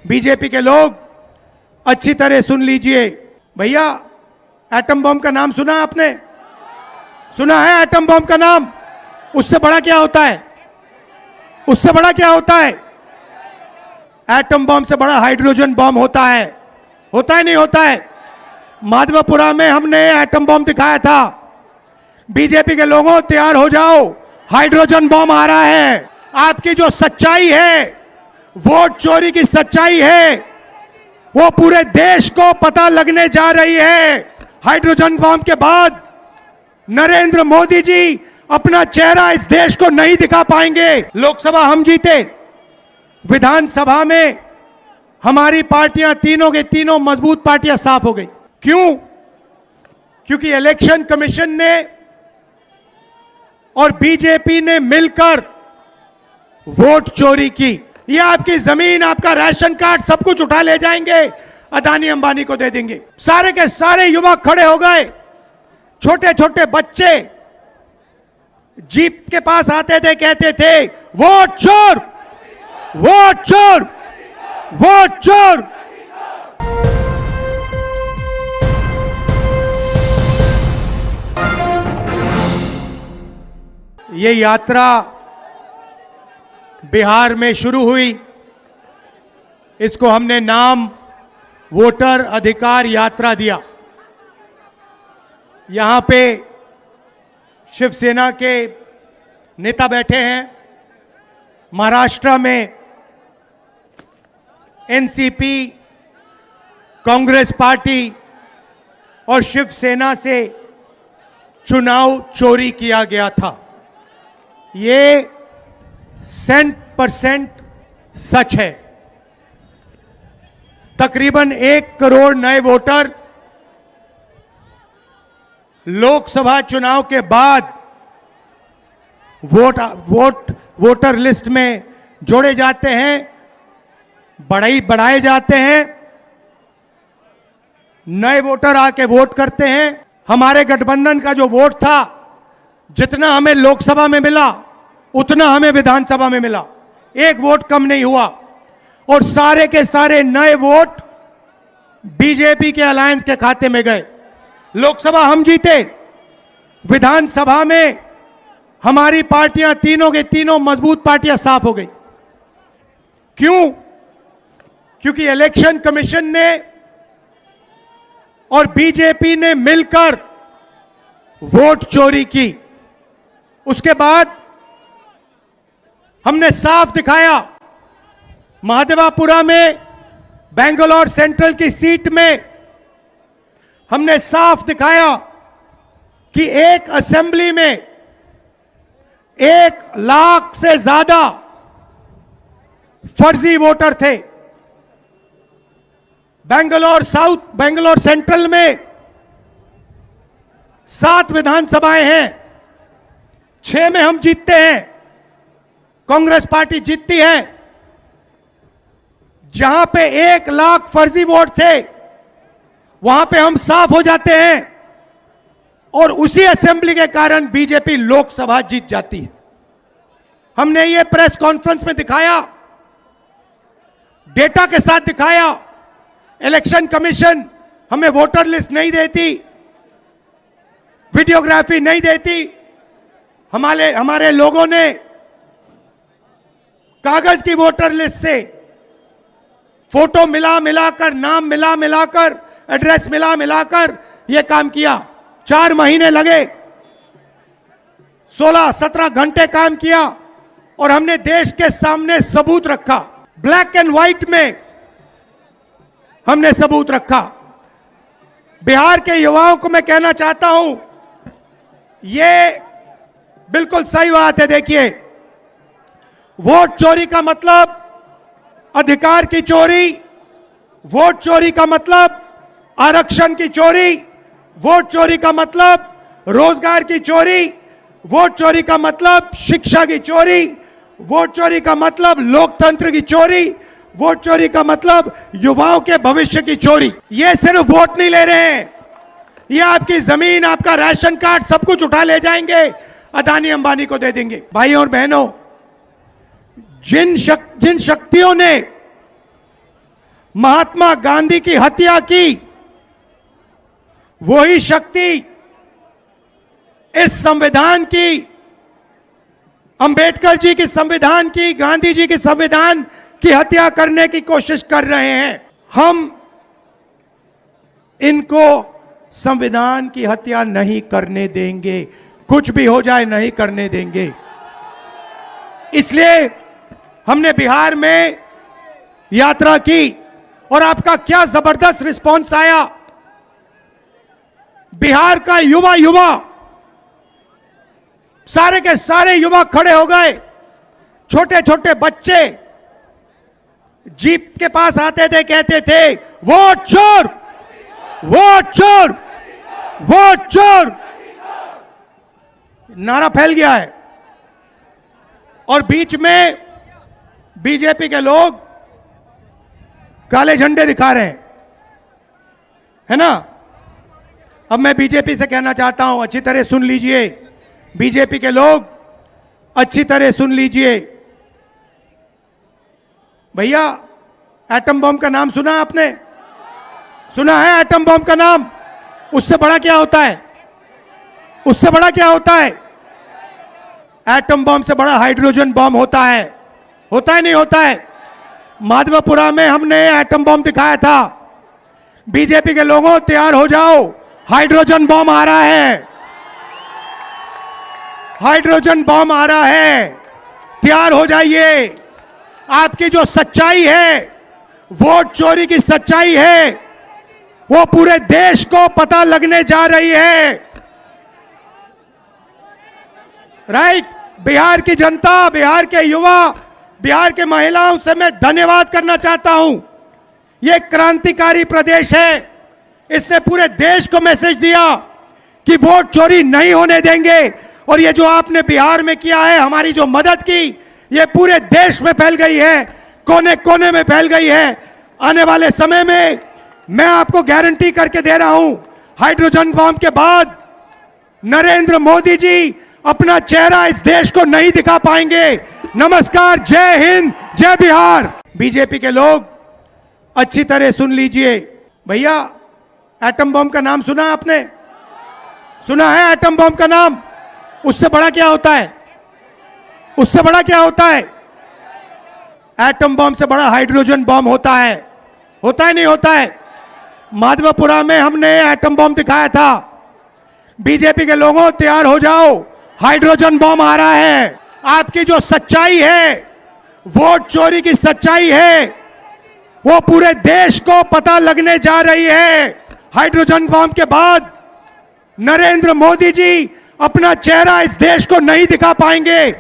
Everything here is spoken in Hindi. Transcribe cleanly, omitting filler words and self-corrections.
बीजेपी के लोग अच्छी तरह सुन लीजिए। भैया, एटम बम का नाम सुना आपने? सुना है एटम बम का नाम? उससे बड़ा क्या होता है? उससे बड़ा क्या होता है? एटम बम से बड़ा हाइड्रोजन बम होता है। होता है नहीं होता है? माधवपुरा में हमने एटम बम दिखाया था। बीजेपी के लोगों, तैयार हो जाओ, हाइड्रोजन बम आ रहा है। आपकी जो सच्चाई है, वोट चोरी की सच्चाई है, वो पूरे देश को पता लगने जा रही है। हाइड्रोजन बम के बाद नरेंद्र मोदी जी अपना चेहरा इस देश को नहीं दिखा पाएंगे। लोकसभा हम जीते, विधानसभा में हमारी पार्टियां तीनों के तीनों मजबूत पार्टियां साफ हो गई। क्यों? क्योंकि इलेक्शन कमीशन ने और बीजेपी ने मिलकर वोट चोरी की। ये आपकी जमीन, आपका राशन कार्ड, सब कुछ उठा ले जाएंगे, अदानी अंबानी को दे देंगे। सारे के सारे युवक खड़े हो गए, छोटे छोटे बच्चे जीप के पास आते थे, कहते थे वोट चोर, वोट चोर, वोट चोर। ये यात्रा बिहार में शुरू हुई। इसको हमने नाम वोटर अधिकार यात्रा दिया। यहां पे शिवसेना के नेता बैठे हैं। महाराष्ट्र में एनसीपी, कांग्रेस पार्टी और शिवसेना से चुनाव चोरी किया गया था। ये 100% सच है। तकरीबन 1 करोड़ नए वोटर लोकसभा चुनाव के बाद वोटर लिस्ट में जोड़े जाते हैं, बढ़ाए जाते हैं। नए वोटर आके वोट करते हैं। हमारे गठबंधन का जो वोट था, जितना हमें लोकसभा में मिला उतना हमें विधानसभा में मिला। 1 वोट कम नहीं हुआ। और सारे के सारे नए वोट बीजेपी के अलायंस के खाते में गए। लोकसभा हम जीते, विधानसभा में हमारी पार्टियां तीनों के तीनों मजबूत पार्टियां साफ हो गई। क्यों? क्योंकि इलेक्शन कमीशन ने और बीजेपी ने मिलकर वोट चोरी की। उसके बाद हमने साफ दिखाया, महादेवापुरा में बेंगलोर सेंट्रल की सीट में हमने साफ दिखाया कि एक असेंबली में 1 लाख से ज्यादा फर्जी वोटर थे। बेंगलोर सेंट्रल में 7 विधानसभाएं हैं, 6 में हम जीतते हैं, कांग्रेस पार्टी जीतती है। जहां पे 1 लाख फर्जी वोट थे, वहां पे हम साफ हो जाते हैं और उसी असेंबली के कारण बीजेपी लोकसभा जीत जाती है। हमने ये प्रेस कॉन्फ्रेंस में दिखाया, डेटा के साथ दिखाया। इलेक्शन कमीशन हमें वोटर लिस्ट नहीं देती, वीडियोग्राफी नहीं देती। हमारे लोगों ने कागज की वोटर लिस्ट से फोटो मिलाकर, नाम मिलाकर, एड्रेस मिलाकर यह काम किया। 4 महीने लगे, 16-17 घंटे काम किया और हमने देश के सामने सबूत रखा। ब्लैक एंड व्हाइट में हमने सबूत रखा। बिहार के युवाओं को मैं कहना चाहता हूं, यह बिल्कुल सही बात है। देखिए, वोट चोरी का मतलब अधिकार की चोरी, वोट चोरी का मतलब आरक्षण की चोरी, वोट चोरी का मतलब रोजगार की चोरी, वोट चोरी का मतलब शिक्षा की चोरी, वोट चोरी का मतलब लोकतंत्र की चोरी, वोट चोरी का मतलब युवाओं के भविष्य की चोरी। ये सिर्फ वोट नहीं ले रहे हैं, ये आपकी जमीन, आपका राशन कार्ड, सब कुछ उठा ले जाएंगे, अदानी अंबानी को दे देंगे। भाइयों और बहनों, जिन शक्तियों ने महात्मा गांधी की हत्या की, वही शक्ति इस संविधान की, अंबेडकर जी की संविधान की, गांधी जी की संविधान की हत्या करने की कोशिश कर रहे हैं। हम इनको संविधान की हत्या नहीं करने देंगे, कुछ भी हो जाए नहीं करने देंगे। इसलिए हमने बिहार में यात्रा की और आपका क्या जबरदस्त रिस्पांस आया। बिहार का युवा सारे के सारे युवा खड़े हो गए। छोटे छोटे बच्चे जीप के पास आते थे, कहते थे वोट चोर, वोट चोर, वोट चोर। नारा फैल गया है। और बीच में बीजेपी के लोग काले झंडे दिखा रहे हैं, है ना। अब मैं बीजेपी से कहना चाहता हूं, अच्छी तरह सुन लीजिए, बीजेपी के लोग अच्छी तरह सुन लीजिए। भैया, एटम बम का नाम सुना आपने? सुना है एटम बम का नाम? उससे बड़ा क्या होता है? उससे बड़ा क्या होता है? एटम बम से बड़ा हाइड्रोजन बम होता है। होता है नहीं होता है? माधवपुरा में हमने एटम बम दिखाया था। बीजेपी के लोगों तैयार हो जाओ, हाइड्रोजन बम आ रहा है, हाइड्रोजन बम आ रहा है, तैयार हो जाइए। आपकी जो सच्चाई है, वोट चोरी की सच्चाई है, वो पूरे देश को पता लगने जा रही है। राइट? बिहार की जनता, बिहार के युवा, बिहार के महिलाओं से मैं धन्यवाद करना चाहता हूं। यह क्रांतिकारी प्रदेश है। इसने पूरे देश को मैसेज दिया कि वोट चोरी नहीं होने देंगे। और ये जो आपने बिहार में किया है, हमारी जो मदद की, ये पूरे देश में फैल गई है, कोने कोने में फैल गई है। आने वाले समय में मैं आपको गारंटी करके दे रहा हूं, हाइड्रोजन बम के बाद नरेंद्र मोदी जी अपना चेहरा इस देश को नहीं दिखा पाएंगे। नमस्कार, जय हिंद, जय बिहार। बीजेपी के लोग अच्छी तरह सुन लीजिए। भैया, एटम बम का नाम सुना आपने? सुना है एटम बम का नाम? उससे बड़ा क्या होता है? उससे बड़ा क्या होता है? एटम बम से बड़ा हाइड्रोजन बम होता है। होता है नहीं होता है? माधवपुरा में हमने एटम बम दिखाया था। बीजेपी के लोगों तैयार हो जाओ, हाइड्रोजन बम आ रहा है। आपकी जो सच्चाई है, वोट चोरी की सच्चाई है, वो पूरे देश को पता लगने जा रही है। हाइड्रोजन बम के बाद नरेंद्र मोदी जी अपना चेहरा इस देश को नहीं दिखा पाएंगे।